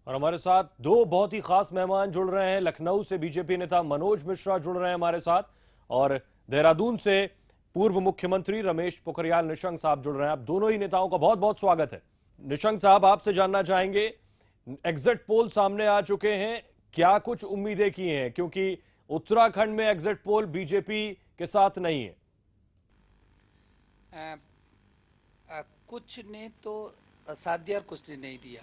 और हमारे साथ दो बहुत ही खास मेहमान जुड़ रहे हैं। लखनऊ से बीजेपी नेता मनोज मिश्रा जुड़ रहे हैं हमारे साथ, और देहरादून से पूर्व मुख्यमंत्री रमेश पोखरियाल निशंक साहब जुड़ रहे हैं। आप दोनों ही नेताओं का बहुत बहुत स्वागत है। निशंक साहब, आपसे जानना चाहेंगे, एग्जिट पोल सामने आ चुके हैं, क्या कुछ उम्मीदें की हैं, क्योंकि उत्तराखंड में एग्जिट पोल बीजेपी के साथ नहीं है। कुछ ने तो असाध्य और कुछ ने नहीं दिया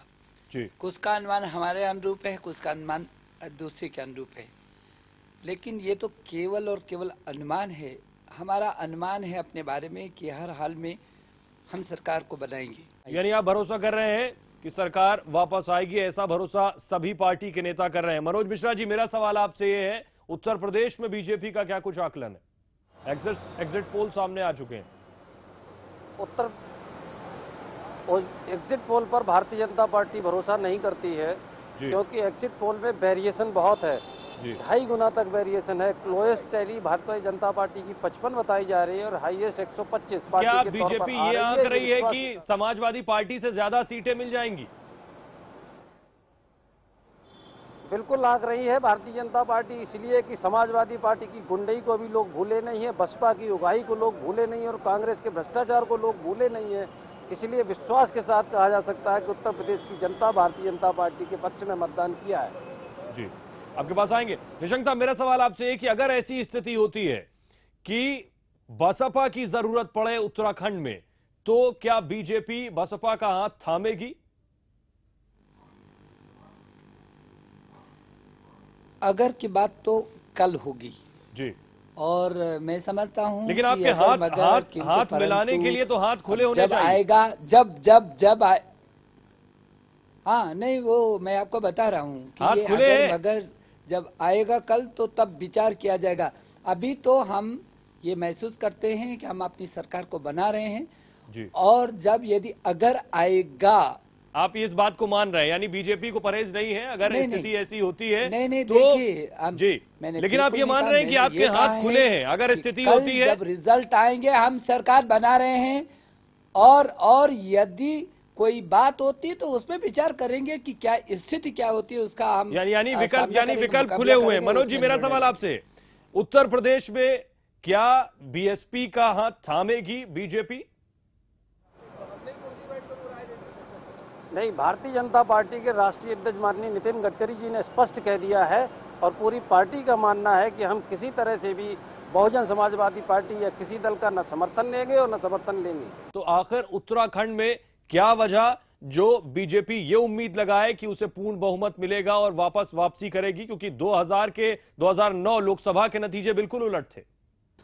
जी। कुछ का अनुमान हमारे अनुरूप है, कुछ का अनुमान दूसरे के अनुरूप है, लेकिन ये तो केवल और केवल अनुमान है। हमारा अनुमान है अपने बारे में कि हर हाल में हम सरकार को बनाएंगे। यानी आप भरोसा कर रहे हैं कि सरकार वापस आएगी, ऐसा भरोसा सभी पार्टी के नेता कर रहे हैं। मनोज मिश्रा जी, मेरा सवाल आपसे ये है, उत्तर प्रदेश में बीजेपी का क्या कुछ आकलन है? एग्जिट पोल सामने आ चुके हैं। एग्जिट पोल पर भारतीय जनता पार्टी भरोसा नहीं करती है, क्योंकि एग्जिट पोल में वेरिएशन बहुत है, 2.5 गुना तक वेरिएशन है। Lowest tally Bharatiya Janata party की 55 बताई जा रही है और हाईएस्ट 125। क्या बीजेपी ये आंक रही है कि समाजवादी पार्टी से ज्यादा सीटें मिल जाएंगी? बिल्कुल आंक रही है भारतीय जनता पार्टी, इसलिए कि समाजवादी पार्टी की गुंडई को भी लोग भूले नहीं है, बसपा की उगाही को लोग भूले नहीं है और कांग्रेस के भ्रष्टाचार को लोग भूले नहीं है। इसलिए विश्वास के साथ कहा जा सकता है कि उत्तर प्रदेश की जनता भारतीय जनता पार्टी के पक्ष में मतदान किया है। जी, आपके पास आएंगे। निशंक साहब, मेरा सवाल आपसे है कि अगर ऐसी स्थिति होती है कि बसपा की जरूरत पड़े उत्तराखंड में, तो क्या बीजेपी बसपा का हाथ थामेगी? अगर की बात तो कल होगी जी, और मैं समझता हूं, लेकिन आपके हाथ मिलाने के लिए तो हाथ खुले होने चाहिए। आएगा जब हाँ, नहीं, वो मैं आपको बता रहा हूं कि ये अगर जब आएगा कल तो तब विचार किया जाएगा। अभी तो हम ये महसूस करते हैं कि हम अपनी सरकार को बना रहे हैं जी। और जब यदि अगर आएगा, आप इस बात को मान रहे हैं, यानी बीजेपी को परहेज नहीं है अगर स्थिति ऐसी होती है? नहीं, तो देखिए जी, लेकिन आप ये मान रहे हैं कि आपके हाथ खुले हैं अगर स्थिति होती है? जब रिजल्ट आएंगे हम सरकार बना रहे हैं, और यदि कोई बात होती तो उसमें विचार करेंगे कि क्या स्थिति क्या होती है उसका हम यानी विकल्प खुले हुए हैं। मनोज जी, मेरा सवाल आपसे, उत्तर प्रदेश में क्या बीएसपी का हाथ थामेगी बीजेपी? नहीं, भारतीय जनता पार्टी के राष्ट्रीय अध्यक्ष माननीय नितिन गडकरी जी ने स्पष्ट कह दिया है और पूरी पार्टी का मानना है कि हम किसी तरह से भी बहुजन समाजवादी पार्टी या किसी दल का न समर्थन लेंगे और न समर्थन लेंगे। तो आखिर उत्तराखंड में क्या वजह जो बीजेपी ये उम्मीद लगाए कि उसे पूर्ण बहुमत मिलेगा और वापसी करेगी, क्योंकि 2009 लोकसभा के नतीजे बिल्कुल उलट थे।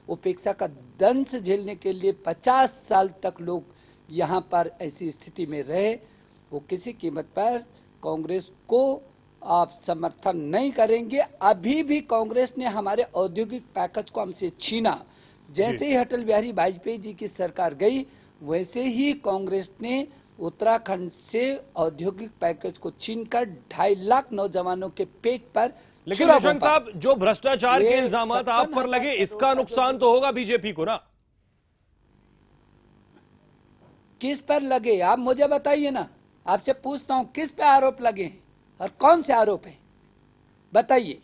उपेक्षा का दंश झेलने के लिए 50 साल तक लोग यहां पर ऐसी स्थिति में रहे, वो किसी कीमत पर कांग्रेस को आप समर्थन नहीं करेंगे। अभी भी कांग्रेस ने हमारे औद्योगिक पैकेज को हमसे छीना। जैसे ही अटल बिहारी वाजपेयी जी की सरकार गई, वैसे ही कांग्रेस ने उत्तराखंड से औद्योगिक पैकेज को छीनकर 2.5 लाख नौजवानों के पेट पर। लेकिन निशंक साहब, जो भ्रष्टाचार के इल्जाम आप पर लगे, इसका नुकसान तो होगा बीजेपी को ना? किस पर लगे आप मुझे बताइए ना, आपसे पूछता हूं, किस पे आरोप लगे हैं और कौन से आरोप हैं, बताइए।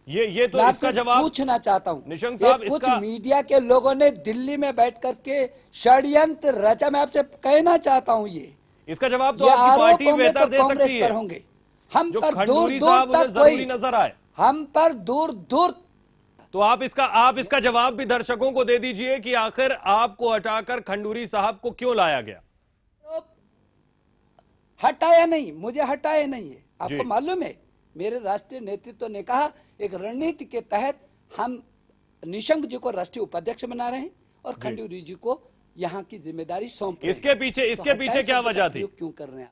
ये तो इसका जवाब पूछना चाहता हूं निशंक साहब। कुछ मीडिया के लोगों ने दिल्ली में बैठ करके षड्यंत्र रचा। मैं आपसे कहना चाहता हूं, ये इसका जवाब तो आपकी पार्टी बेहतर दे सकती है। होंगे हम जो पर दूर तक जरूरी नजर आए, हम पर दूर तो आप इसका जवाब भी दर्शकों को दे दीजिए कि आखिर आपको हटाकर खंडूरी साहब को क्यों लाया गया? हटाया नहीं, मुझे हटाया नहीं है। आपको मालूम है, मेरे राष्ट्रीय नेतृत्व ने कहा एक रणनीति के तहत हम निशंक जी को राष्ट्रीय उपाध्यक्ष बना रहे हैं और खंडूरी जी को यहाँ की जिम्मेदारी सौंप रहे हैं। इसके पीछे क्या वजह थी? क्यों कर रहे हैं?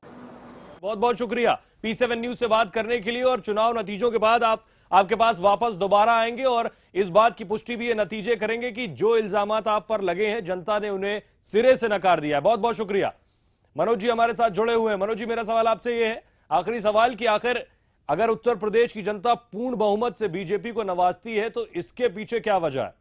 बहुत बहुत शुक्रिया P7 न्यूज से बात करने के लिए। और चुनाव नतीजों के बाद आपके पास वापस दोबारा आएंगे और इस बात की पुष्टि भी ये नतीजे करेंगे कि जो इल्जामात आप पर लगे हैं जनता ने उन्हें सिरे से नकार दिया है। बहुत बहुत शुक्रिया। मनोज जी हमारे साथ जुड़े हुए हैं। मनोज जी, मेरा सवाल आपसे यह है, आखिरी सवाल, कि आखिर अगर उत्तर प्रदेश की जनता पूर्ण बहुमत से बीजेपी को नवाजती है तो इसके पीछे क्या वजह है?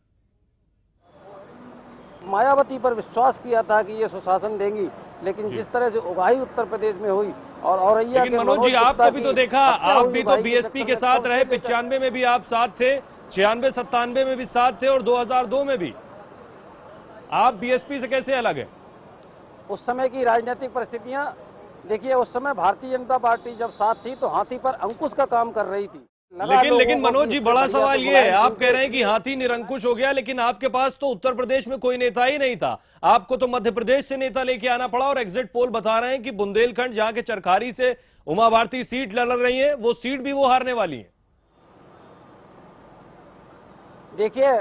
मायावती पर विश्वास किया था कि ये सुशासन देंगी, लेकिन जिस तरह से उगाही उत्तर प्रदेश में हुई और औरैया लेकिन के मनोज जी, गुप्ता आपको भी की तो देखा, हत्या आप हुई भी तो उगाही के बीएसपी चक्कर के में, साथ तब रहे, से लेकर 95 में भी आप साथ थे, 96-97 में भी साथ थे और 2002 में भी। आप बीएसपी से कैसे अलग है? उस समय की राजनीतिक परिस्थितियां देखिए, उस समय भारतीय जनता पार्टी जब साथ थी तो हाथी पर अंकुश का काम कर रही थी। लेकिन मनोज जी, बड़ा सवाल ये है, आप कह रहे हैं कि हाथी हाथी निरंकुश हो गया, लेकिन आपके पास तो उत्तर प्रदेश में कोई नेता ही नहीं था। आपको तो मध्य प्रदेश से नेता लेके आना पड़ा और एग्जिट पोल बता रहे हैं कि बुंदेलखंड, जहां के चरखारी से उमा भारती सीट लड़ रही है, वो सीट भी वो हारने वाली है। देखिए,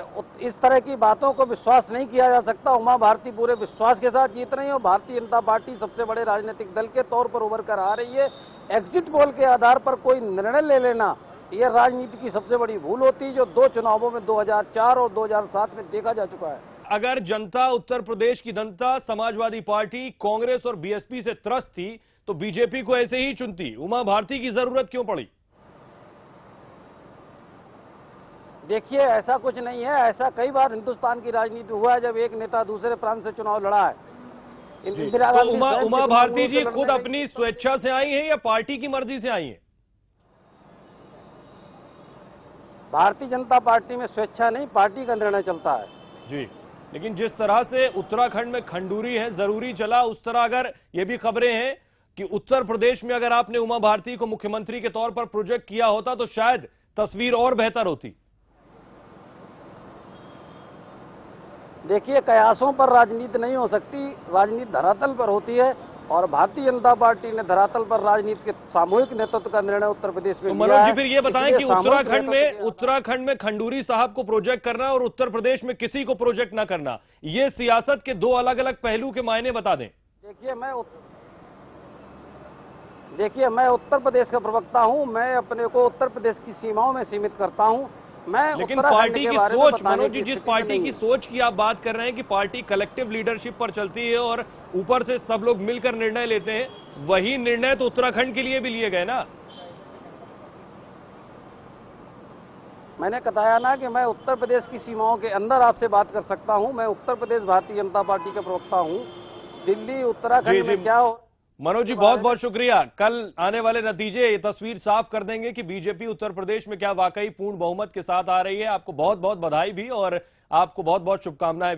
इस तरह की बातों को विश्वास नहीं किया जा सकता। उमा भारती पूरे विश्वास के साथ जीत रही है और भारतीय जनता पार्टी सबसे बड़े राजनीतिक दल के तौर पर उभर कर आ रही है। एग्जिट पोल के आधार पर कोई निर्णय ले लेना, यह राजनीति की सबसे बड़ी भूल होती है, जो 2 चुनावों में 2004 और 2007 में देखा जा चुका है। अगर जनता, उत्तर प्रदेश की जनता समाजवादी पार्टी, कांग्रेस और बीएसपी से त्रस्त थी तो बीजेपी को ऐसे ही चुनती। उमा भारती की जरूरत क्यों पड़ी? देखिए, ऐसा कुछ नहीं है। ऐसा कई बार हिंदुस्तान की राजनीति हुआ है जब एक नेता दूसरे प्रांत से चुनाव लड़ा है। इंदिरा तो गांधी उमा भारती जी खुद लड़ने अपनी स्वेच्छा से आई हैं या पार्टी की मर्जी से आई हैं? भारतीय जनता पार्टी में स्वेच्छा नहीं, पार्टी का निर्णय चलता है जी। लेकिन जिस तरह से उत्तराखंड में खंडूरी है, जरूरी चला, उस तरह अगर ये भी खबरें हैं कि उत्तर प्रदेश में अगर आपने उमा भारती को मुख्यमंत्री के तौर पर प्रोजेक्ट किया होता तो शायद तस्वीर और बेहतर होती। देखिए, कयासों पर राजनीति नहीं हो सकती, राजनीति धरातल पर होती है और भारतीय जनता पार्टी ने धरातल पर राजनीति के सामूहिक नेतृत्व का निर्णय उत्तर प्रदेश में तो लिया मनोज जी, है। फिर ये बताएं कि इसलिए उत्तराखंड में खंडूरी साहब को प्रोजेक्ट करना और उत्तर प्रदेश में किसी को प्रोजेक्ट ना करना, ये सियासत के 2 अलग अलग पहलू के मायने बता दें। देखिए, मैं उत्तर प्रदेश का प्रवक्ता हूं, मैं अपने को उत्तर प्रदेश की सीमाओं में सीमित करता हूं। लेकिन पार्टी की सोच, मनोज जी, जिस पार्टी की सोच की आप बात कर रहे हैं कि पार्टी कलेक्टिव लीडरशिप पर चलती है और ऊपर से सब लोग मिलकर निर्णय लेते हैं, वही निर्णय तो उत्तराखंड के लिए भी लिए गए ना। मैंने बताया ना कि मैं उत्तर प्रदेश की सीमाओं के अंदर आपसे बात कर सकता हूं। मैं उत्तर प्रदेश भारतीय जनता पार्टी का प्रवक्ता हूं। दिल्ली, उत्तराखंड में क्या हो। मनोज जी, बहुत बहुत शुक्रिया। कल आने वाले नतीजे ये तस्वीर साफ कर देंगे कि बीजेपी उत्तर प्रदेश में क्या वाकई पूर्ण बहुमत के साथ आ रही है। आपको बहुत बहुत बधाई भी और आपको बहुत बहुत शुभकामनाएं।